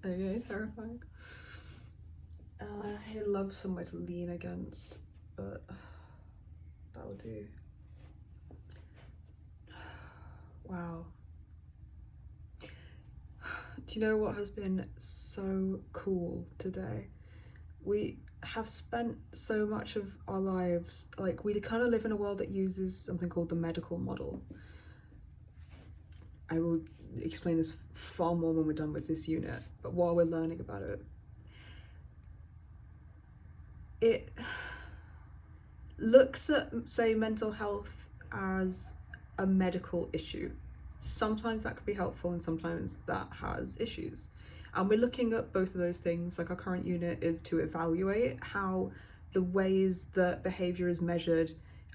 Okay, terrifying. I love somewhere to lean against, but that'll do. Wow. Do you know what has been so cool today? We have spent so much of our lives, like, we kind of live in a world that uses something called the medical model. I will explain this far more when we're done with this unit, but while we're learning about it looks at, say, mental health as a medical issue. Sometimes that could be helpful and sometimes that has issues. And we're looking at both of those things. Like, our current unit is to evaluate how the ways that behaviour is measured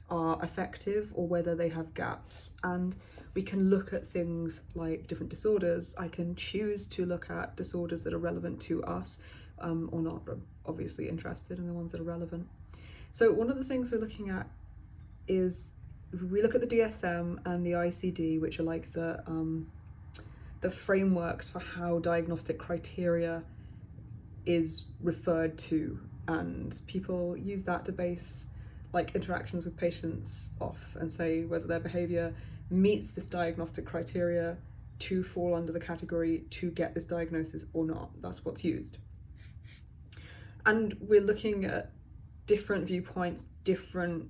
are effective or whether they have gaps. And we can look at things like different disorders. I can choose to look at disorders that are relevant to us or not. I'm obviously interested in the ones that are relevant. So one of the things we're looking at is, we look at the DSM and the ICD, which are like the frameworks for how diagnostic criteria is referred to, and people use that to base like interactions with patients off and say whether their behaviour meets this diagnostic criteria to fall under the category to get this diagnosis or not. That's what's used. And we're looking at different viewpoints, different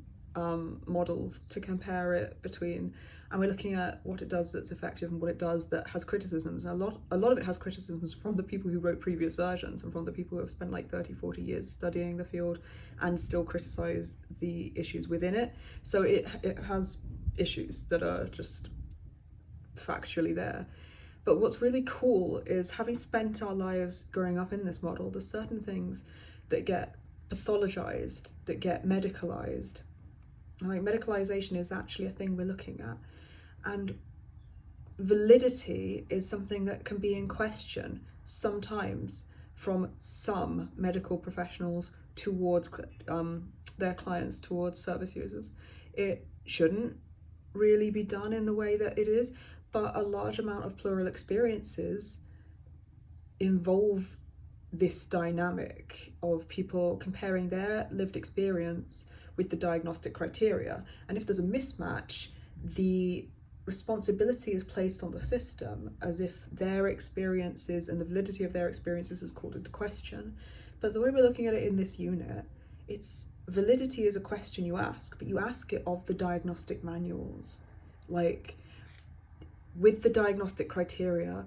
models to compare it between, and we're looking at what it does that's effective and what it does that has criticisms. A lot of it has criticisms from the people who wrote previous versions and from the people who have spent like 30-40 years studying the field and still criticize the issues within it. So it has issues that are just factually there. But what's really cool is, having spent our lives growing up in this model, there's certain things that get pathologized, that get medicalized. Like, medicalization is actually a thing we're looking at, and validity is something that can be in question sometimes from some medical professionals towards their clients, towards service users. It shouldn't really be done in the way that it is, but a large amount of plural experiences involve this dynamic of people comparing their lived experience with the diagnostic criteria. And if there's a mismatch, the responsibility is placed on the system as if their experiences and the validity of their experiences is called into question. But the way we're looking at it in this unit, it's validity is a question you ask, but you ask it of the diagnostic manuals. Like, with the diagnostic criteria,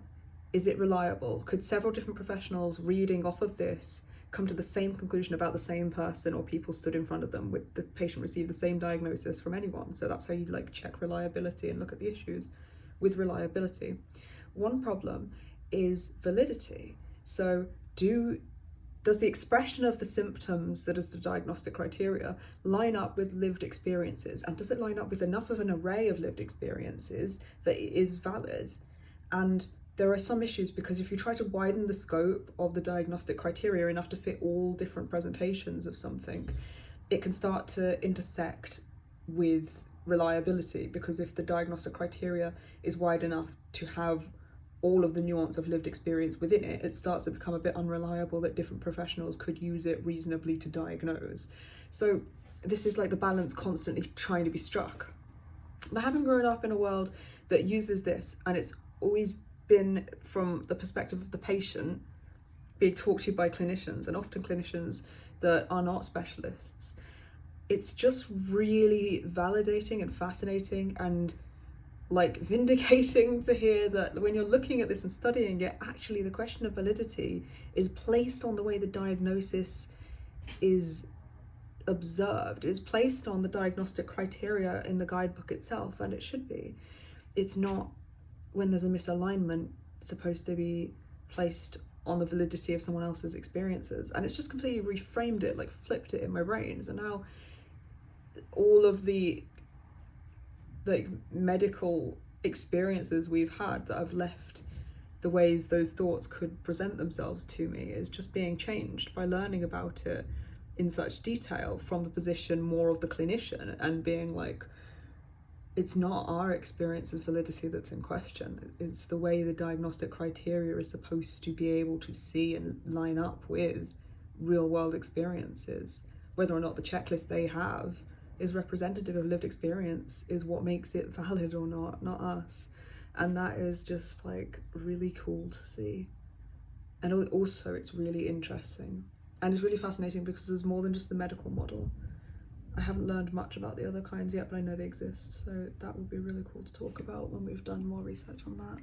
is it reliable? Could several different professionals reading off of this come to the same conclusion about the same person, or people stood in front of them with the patient received the same diagnosis from anyone? So that's how you like check reliability and look at the issues with reliability. One problem is validity. So does the expression of the symptoms that is the diagnostic criteria line up with lived experiences? And does it line up with enough of an array of lived experiences that it is valid? And there are some issues, because if you try to widen the scope of the diagnostic criteria enough to fit all different presentations of something, it can start to intersect with reliability, because if the diagnostic criteria is wide enough to have all of the nuance of lived experience within it, it starts to become a bit unreliable that different professionals could use it reasonably to diagnose. So this is like the balance constantly trying to be struck. But having grown up in a world that uses this, and it's always been from the perspective of the patient being talked to by clinicians, and often clinicians that are not specialists, it's just really validating and fascinating and like vindicating to hear that when you're looking at this and studying it, actually the question of validity is placed on the way the diagnosis is observed, is placed on the diagnostic criteria in the guidebook itself, and it should be. It's not, when there's a misalignment, supposed to be placed on the validity of someone else's experiences. And it's just completely reframed it, like flipped it in my brain. So now all of the like medical experiences we've had that have left the ways those thoughts could present themselves to me is just being changed by learning about it in such detail from the position more of the clinician, and being like, it's not our experience as validity that's in question. It's the way the diagnostic criteria is supposed to be able to see and line up with real world experiences. Whether or not the checklist they have is representative of lived experience is what makes it valid or not us. And that is just like really cool to see. And also it's really interesting. And it's really fascinating because there's more than just the medical model. I haven't learned much about the other kinds yet, but I know they exist. So that would be really cool to talk about when we've done more research on that.